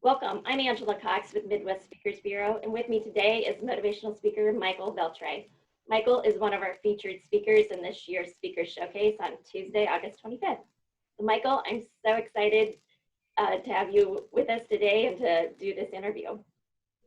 Welcome. I'm Angela Cox with Midwest Speakers Bureau, and with me today is motivational speaker Michael Veltri. Michael is one of our featured speakers in this year's Speaker Showcase on Tuesday, August 25th. So Michael, I'm so excited to have you with us today and to do this interview.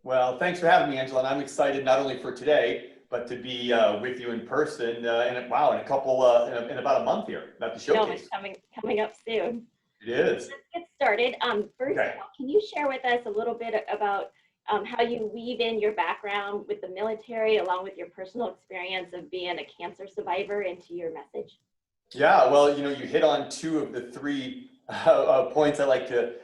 Well, thanks for having me, Angela, and I'm excited not only for today, but to be with you in person in about a month here at the showcase. No, it's coming up soon. It is. Let's get started. First Okay. of all, can you share with us a little bit about how you weave in your background with the military along with your personal experience of being a cancer survivor into your message? Yeah, well, you hit on two of the three points I like to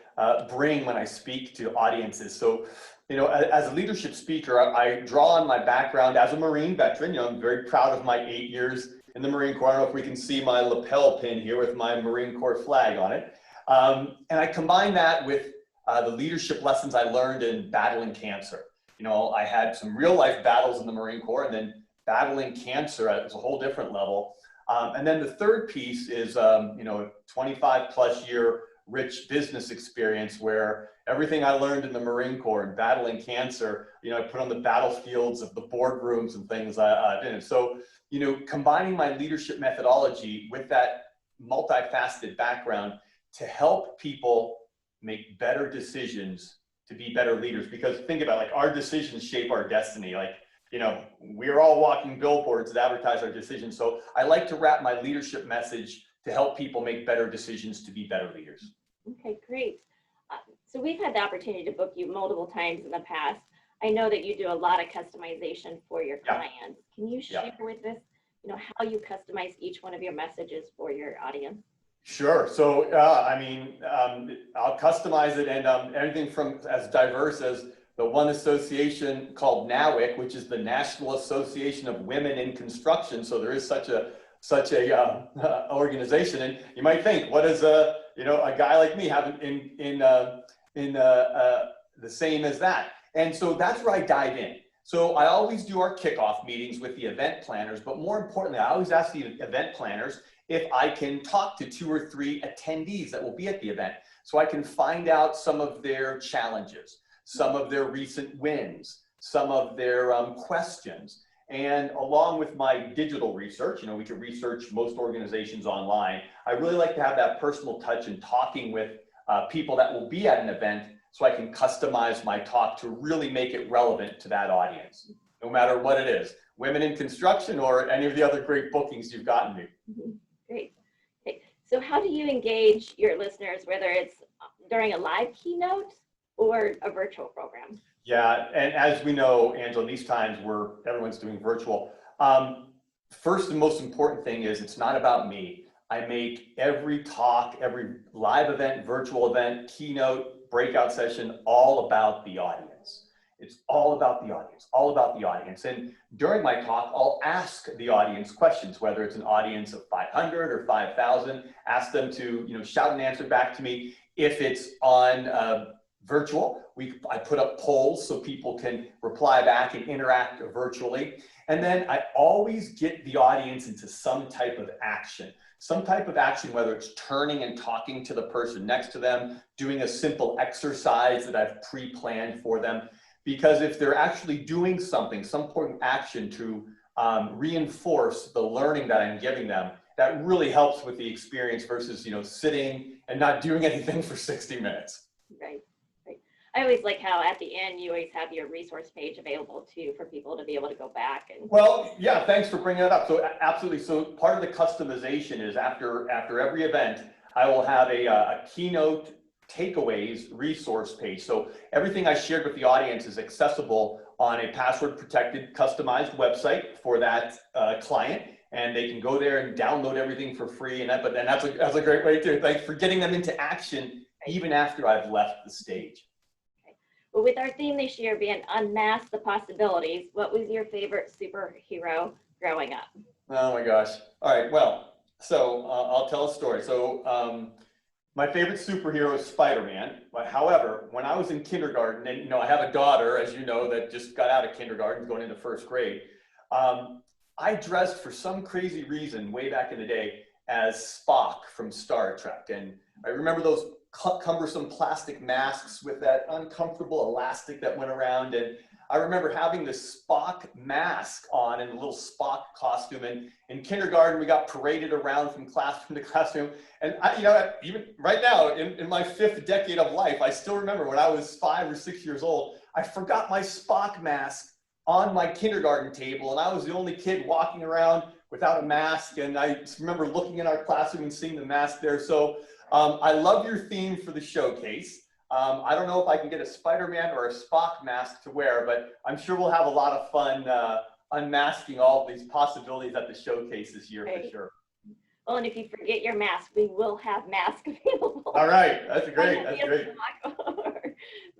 bring when I speak to audiences. So, as a leadership speaker, I draw on my background as a Marine veteran. I'm very proud of my 8 years in the Marine Corps. I don't know if we can see my lapel pin here with my Marine Corps flag on it. And I combine that with the leadership lessons I learned in battling cancer. I had some real life battles in the Marine Corps, and then battling cancer at a whole different level. And then the third piece is, 25 plus year rich business experience where everything I learned in the Marine Corps and battling cancer, I put on the battlefields of the boardrooms and things I've been in. So, combining my leadership methodology with that multifaceted background to help people make better decisions to be better leaders. Because think about it, our decisions shape our destiny. We're all walking billboards that advertise our decisions. So I like to wrap my leadership message to help people make better decisions to be better leaders. Okay, great. So we've had the opportunity to book you multiple times in the past. I know that you do a lot of customization for your clients. Can you share with us, how you customize each one of your messages for your audience? Sure. So, I'll customize it and everything from as diverse as the one association called NAWIC, which is the National Association of Women in Construction. So there is such a organization, and you might think, what does a guy like me have in the same as that? And so that's where I dive in. So I always do our kickoff meetings with the event planners, but more importantly, I always ask the event planners if I can talk to 2 or 3 attendees that will be at the event, so I can find out some of their challenges, some of their recent wins, some of their questions. And along with my digital research, we can research most organizations online. I really like to have that personal touch in talking with people that will be at an event, so I can customize my talk to really make it relevant to that audience, no matter what it is, women in construction or any of the other great bookings you've gotten me. Mm-hmm. Great. Okay. So how do you engage your listeners, whether it's during a live keynote or a virtual program? Yeah, and as we know, Angela, in these times where everyone's doing virtual, first and most important thing is it's not about me. I make every talk, every live event, virtual event, keynote, breakout session, all about the audience. It's all about the audience, all about the audience. And during my talk, I'll ask the audience questions, whether it's an audience of 500 or 5,000, ask them to, shout an answer back to me. If it's on virtual, I put up polls so people can reply back and interact virtually. And then I always get the audience into some type of action. Whether it's turning and talking to the person next to them, doing a simple exercise that I've pre-planned for them. Because if they're actually doing something, some important action to reinforce the learning that I'm giving them, that really helps with the experience versus, sitting and not doing anything for 60 minutes. Right. I always like how at the end you always have your resource page available too for people to be able to go back and. Well, yeah, thanks for bringing it up. So absolutely. So part of the customization is after every event, I will have a keynote takeaways resource page. So everything I shared with the audience is accessible on a password protected, customized website for that client. And they can go there and download everything for free. And that's a great way to, thanks for getting them into action even after I've left the stage. Well, with our theme this year being Unmask the Possibilities, what was your favorite superhero growing up? Oh my gosh. All right, well, so I'll tell a story. So my favorite superhero is Spider-Man. But however, when I was in kindergarten, and I have a daughter, as you know, that just got out of kindergarten, going into first grade, I dressed for some crazy reason way back in the day as Spock from Star Trek. And I remember those cumbersome plastic masks with that uncomfortable elastic that went around. And I remember having this Spock mask on and a little Spock costume. And in kindergarten, we got paraded around from classroom to classroom. And I, you know, even right now, in my 5th decade of life, I still remember when I was 5 or 6 years old, I forgot my Spock mask on my kindergarten table. And I was the only kid walking around without a mask. And I remember looking in our classroom and seeing the mask there. So I love your theme for the showcase. I don't know if I can get a Spider-Man or a Spock mask to wear, but I'm sure we'll have a lot of fun unmasking all of these possibilities at the showcase this year for sure. Well, and if you forget your mask, we will have masks available. All right, that's great, that's great.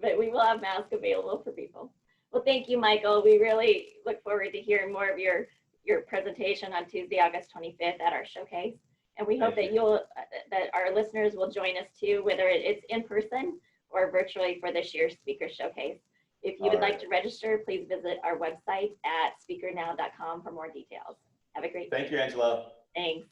But we will have masks available for people. Well, thank you, Michael. We really look forward to hearing more of your presentation on Tuesday, August 25th at our showcase. And we hope that that our listeners will join us too, whether it's in person or virtually for this year's speaker showcase. If you would like to register, please visit our website at speakernow.com for more details. Have a great day. Thank you, Angela. Thanks.